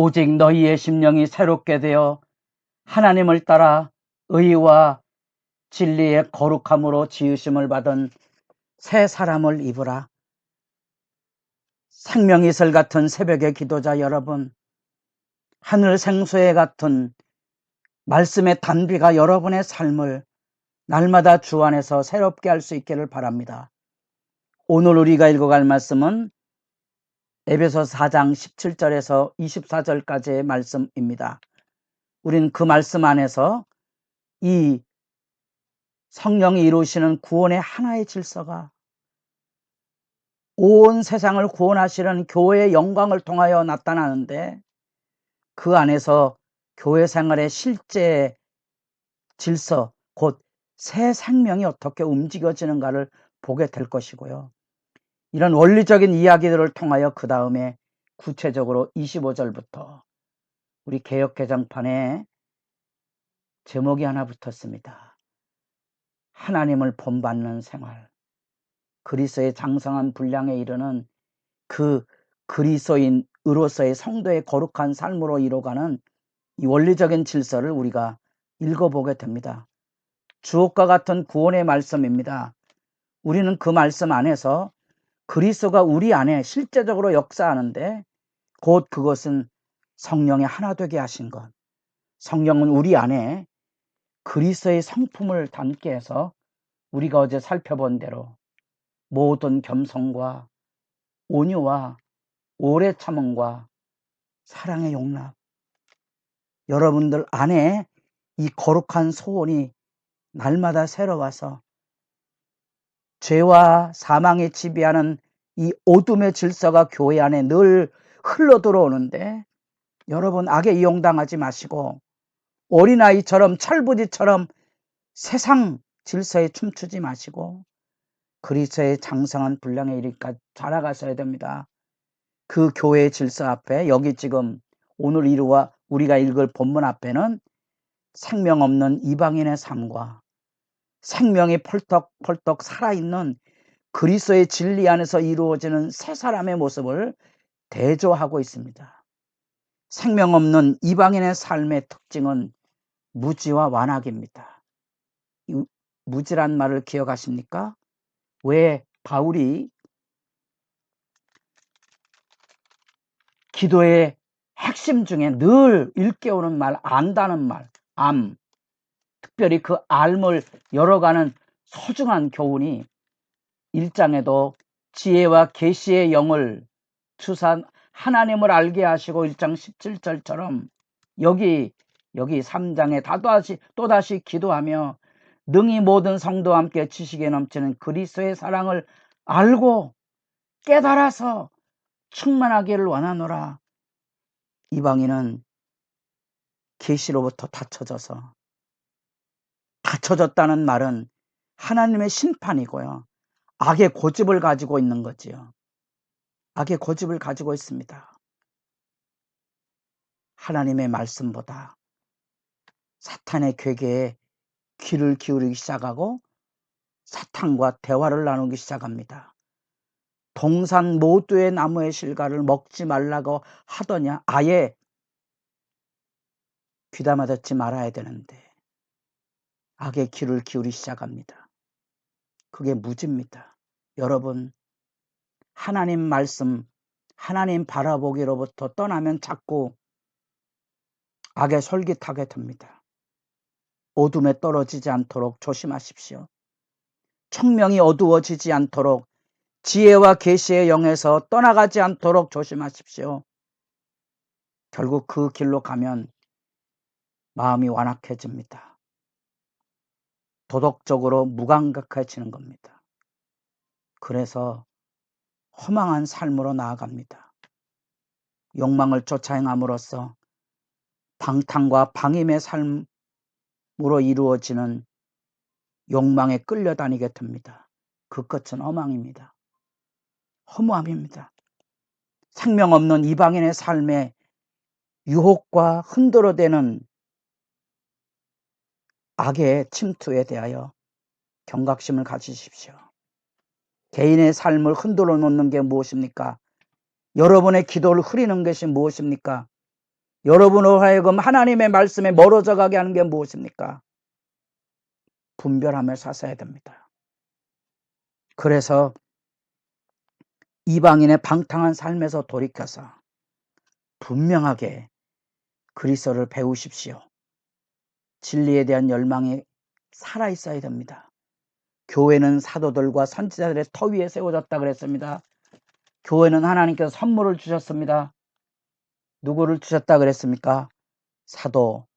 오직 너희의 심령이 새롭게 되어 하나님을 따라 의와 진리의 거룩함으로 지으심을 받은 새 사람을 입으라. 생명이슬 같은 새벽의 기도자 여러분, 하늘 생수에 같은 말씀의 단비가 여러분의 삶을 날마다 주 안에서 새롭게 할 수 있기를 바랍니다. 오늘 우리가 읽어갈 말씀은 에베소서 4장 17절에서 24절까지의 말씀입니다. 우린 그 말씀 안에서 이 성령이 이루시는 구원의 하나의 질서가 온 세상을 구원하시는 교회의 영광을 통하여 나타나는데, 그 안에서 교회 생활의 실제 질서, 곧 새 생명이 어떻게 움직여지는가를 보게 될 것이고요. 이런 원리적인 이야기들을 통하여 그 다음에 구체적으로 25절부터 우리 개역개정판에 제목이 하나 붙었습니다. 하나님을 본받는 생활. 그리스도의 장성한 분량에 이르는 그 그리스도인으로서의 성도의 거룩한 삶으로 이뤄가는 이 원리적인 질서를 우리가 읽어보게 됩니다. 주옥과 같은 구원의 말씀입니다. 우리는 그 말씀 안에서 그리스도가 우리 안에 실제적으로 역사하는데, 곧 그것은 성령의 하나 되게 하신 것. 성령은 우리 안에 그리스도의 성품을 담게 해서 우리가 어제 살펴본 대로 모든 겸손과 온유와 오래 참음과 사랑의 용납, 여러분들 안에 이 거룩한 소원이 날마다 새로워서 죄와 사망이 지배하는 이 어둠의 질서가 교회 안에 늘 흘러 들어오는데, 여러분 악에 이용당하지 마시고 어린아이처럼 철부지처럼 세상 질서에 춤추지 마시고 그리스도의 장성한 분량에 이르기까지 자라가셔야 됩니다. 그 교회의 질서 앞에, 여기 지금 오늘 우리가 읽을 본문 앞에는 생명 없는 이방인의 삶과 생명이 펄떡펄떡 살아있는 그리스도의 진리 안에서 이루어지는 새 사람의 모습을 대조하고 있습니다. 생명 없는 이방인의 삶의 특징은 무지와 완악입니다. 이 무지란 말을 기억하십니까? 왜 바울이 기도의 핵심 중에 늘 일깨우는 말, 안다는 말, 암, 특별히 그 암을 열어가는 소중한 교훈이 1장에도 지혜와 계시의 영을 주사 하나님을 알게 하시고 1장 17절처럼 여기 3장에 또다시 기도하며 능히 모든 성도와 함께 지식에 넘치는 그리스도의 사랑을 알고 깨달아서 충만하기를 원하노라. 이방인은 계시로부터 닫혀졌다는 말은 하나님의 심판이고요, 악의 고집을 가지고 있는 거지요. 악의 고집을 가지고 있습니다. 하나님의 말씀보다 사탄의 괴계에 귀를 기울이기 시작하고 사탄과 대화를 나누기 시작합니다. 동산 모두의 나무의 실과를 먹지 말라고 하더냐. 아예 귀담아 듣지 말아야 되는데 악의 귀를 기울이기 시작합니다. 그게 무지입니다. 여러분, 하나님 말씀, 하나님 바라보기로부터 떠나면 자꾸 악에 솔깃하게 됩니다. 어둠에 떨어지지 않도록 조심하십시오. 청명이 어두워지지 않도록, 지혜와 계시의 영에서 떠나가지 않도록 조심하십시오. 결국 그 길로 가면 마음이 완악해집니다. 도덕적으로 무감각해지는 겁니다. 그래서 허망한 삶으로 나아갑니다. 욕망을 쫓아 행함으로써 방탕과 방임의 삶으로 이루어지는 욕망에 끌려다니게 됩니다. 그 끝은 허망입니다. 허무함입니다. 생명 없는 이방인의 삶에 유혹과 흔들어대는 악의 침투에 대하여 경각심을 가지십시오. 개인의 삶을 흔들어 놓는 게 무엇입니까? 여러분의 기도를 흐리는 것이 무엇입니까? 여러분으로 하여금 하나님의 말씀에 멀어져 가게 하는 게 무엇입니까? 분별하며 사셔야 됩니다. 그래서 이방인의 방탕한 삶에서 돌이켜서 분명하게 그리스도를 배우십시오. 진리에 대한 열망이 살아있어야 됩니다. 교회는 사도들과 선지자들의 터 위에 세워졌다 그랬습니다. 교회는 하나님께서 선물을 주셨습니다. 누구를 주셨다 그랬습니까? 사도,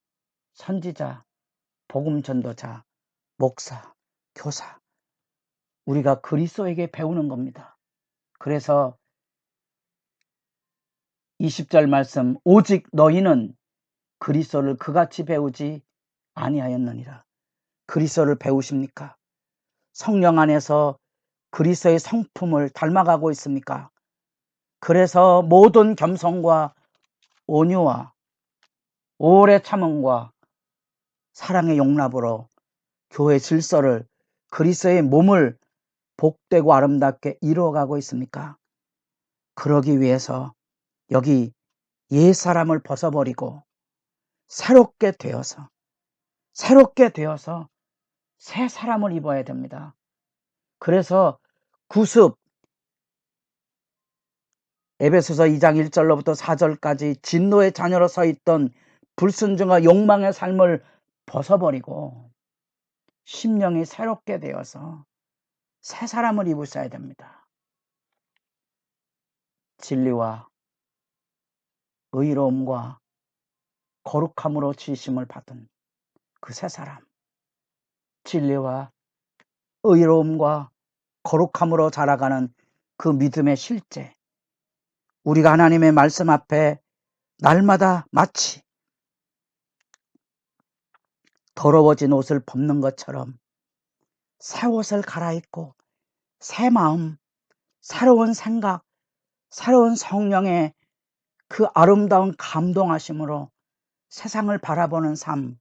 선지자, 복음 전도자, 목사, 교사. 우리가 그리스도에게 배우는 겁니다. 그래서 20절 말씀, 오직 너희는 그리스도를 그같이 배우지 아니하였느니라. 그리스도를 배우십니까? 성령 안에서 그리스도의 성품을 닮아가고 있습니까? 그래서 모든 겸손과 온유와 오래 참음과 사랑의 용납으로 교회 질서를, 그리스도의 몸을 복되고 아름답게 이루어가고 있습니까? 그러기 위해서 여기 옛사람을 벗어버리고 새롭게 되어서 새 사람을 입어야 됩니다. 그래서 구습, 에베소서 2장 1절로부터 4절까지 진노의 자녀로 서 있던 불순종과 욕망의 삶을 벗어버리고 심령이 새롭게 되어서 새 사람을 입으셔야 됩니다. 진리와 의로움과 거룩함으로 지으심을 받은 그 새 사람, 진리와 의로움과 거룩함으로 자라가는 그 믿음의 실제, 우리가 하나님의 말씀 앞에 날마다 마치 더러워진 옷을 벗는 것처럼 새 옷을 갈아입고 새 마음, 새로운 생각, 새로운 성령의 그 아름다운 감동하심으로 세상을 바라보는 삶.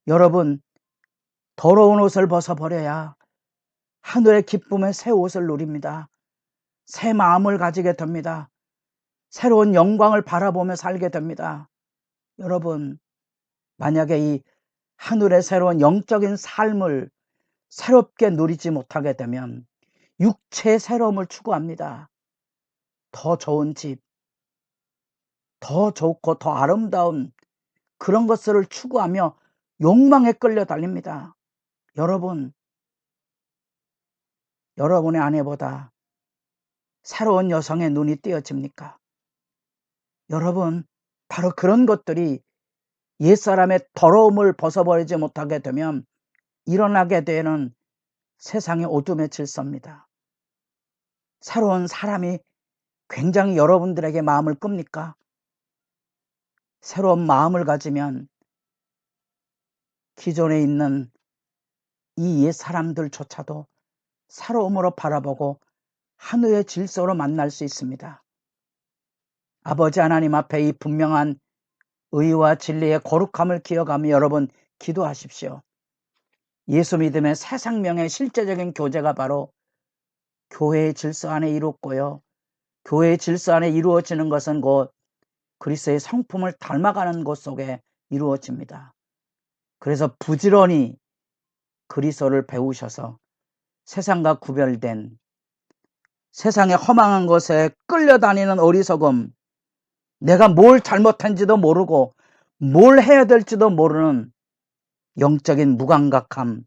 여러분, 더러운 옷을 벗어버려야 하늘의 기쁨의 새 옷을 누립니다. 새 마음을 가지게 됩니다. 새로운 영광을 바라보며 살게 됩니다. 여러분, 만약에 이 하늘의 새로운 영적인 삶을 새롭게 누리지 못하게 되면 육체의 새로움을 추구합니다. 더 좋은 집, 더 좋고 더 아름다운 그런 것들을 추구하며 욕망에 끌려 달립니다. 여러분, 여러분의 아내보다 새로운 여성의 눈이 띄어집니까? 여러분, 바로 그런 것들이 옛사람의 더러움을 벗어버리지 못하게 되면 일어나게 되는 세상의 어둠의 질서입니다. 새로운 사람이 굉장히 여러분들에게 마음을 끕니까? 새로운 마음을 가지면 기존에 있는 이 옛 사람들조차도 새로움으로 바라보고 하늘의 질서로 만날 수 있습니다. 아버지 하나님 앞에 이 분명한 의와 진리의 거룩함을 기억하며 여러분 기도하십시오. 예수 믿음의 새 생명의 실제적인 교제가 바로 교회의 질서 안에 이루었고요. 교회의 질서 안에 이루어지는 것은 곧 그리스도의 성품을 닮아가는 것 속에 이루어집니다. 그래서 부지런히 그리스도를 배우셔서 세상과 구별된 세상의 허망한 것에 끌려다니는 어리석음, 내가 뭘 잘못한지도 모르고 뭘 해야 될지도 모르는 영적인 무감각함,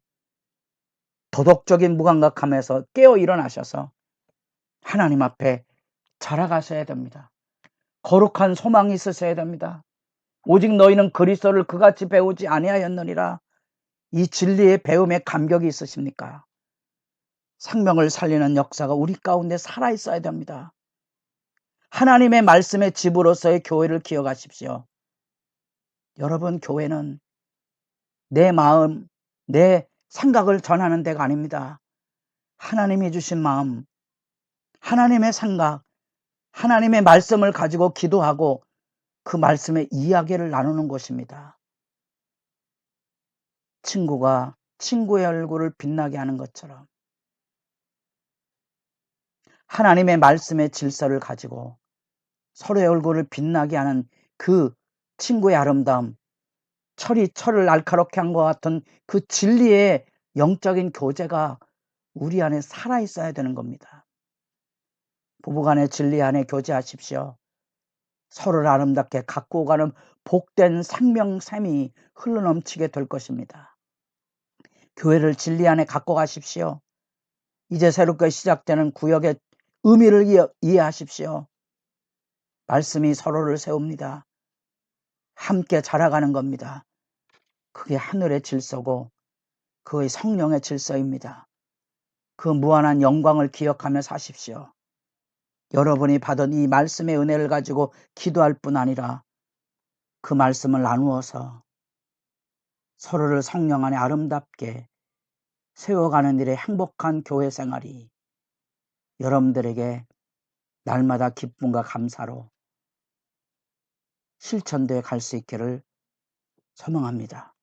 도덕적인 무감각함에서 깨어 일어나셔서 하나님 앞에 자라가셔야 됩니다. 거룩한 소망이 있으셔야 됩니다. 오직 너희는 그리스도를 그같이 배우지 아니하였느니라. 이 진리의 배움에 감격이 있으십니까? 생명을 살리는 역사가 우리 가운데 살아있어야 됩니다. 하나님의 말씀의 집으로서의 교회를 기억하십시오. 여러분, 교회는 내 마음, 내 생각을 전하는 데가 아닙니다. 하나님이 주신 마음, 하나님의 생각, 하나님의 말씀을 가지고 기도하고 그 말씀의 이야기를 나누는 곳입니다. 친구가 친구의 얼굴을 빛나게 하는 것처럼 하나님의 말씀의 질서를 가지고 서로의 얼굴을 빛나게 하는 그 친구의 아름다움, 철이 철을 날카롭게 한 것 같은 그 진리의 영적인 교제가 우리 안에 살아있어야 되는 겁니다. 부부간의 진리 안에 교제하십시오. 서로를 아름답게 가꾸어 가는 복된 생명샘이 흘러넘치게 될 것입니다. 교회를 진리 안에 갖고 가십시오. 이제 새롭게 시작되는 구역의 의미를 이해하십시오. 말씀이 서로를 세웁니다. 함께 자라가는 겁니다. 그게 하늘의 질서고 그의 성령의 질서입니다. 그 무한한 영광을 기억하며 사십시오. 여러분이 받은 이 말씀의 은혜를 가지고 기도할 뿐 아니라 그 말씀을 나누어서 서로를 성령 안에 아름답게 세워가는 일의 행복한 교회 생활이 여러분들에게 날마다 기쁨과 감사로 실천되어 갈 수 있기를 소망합니다.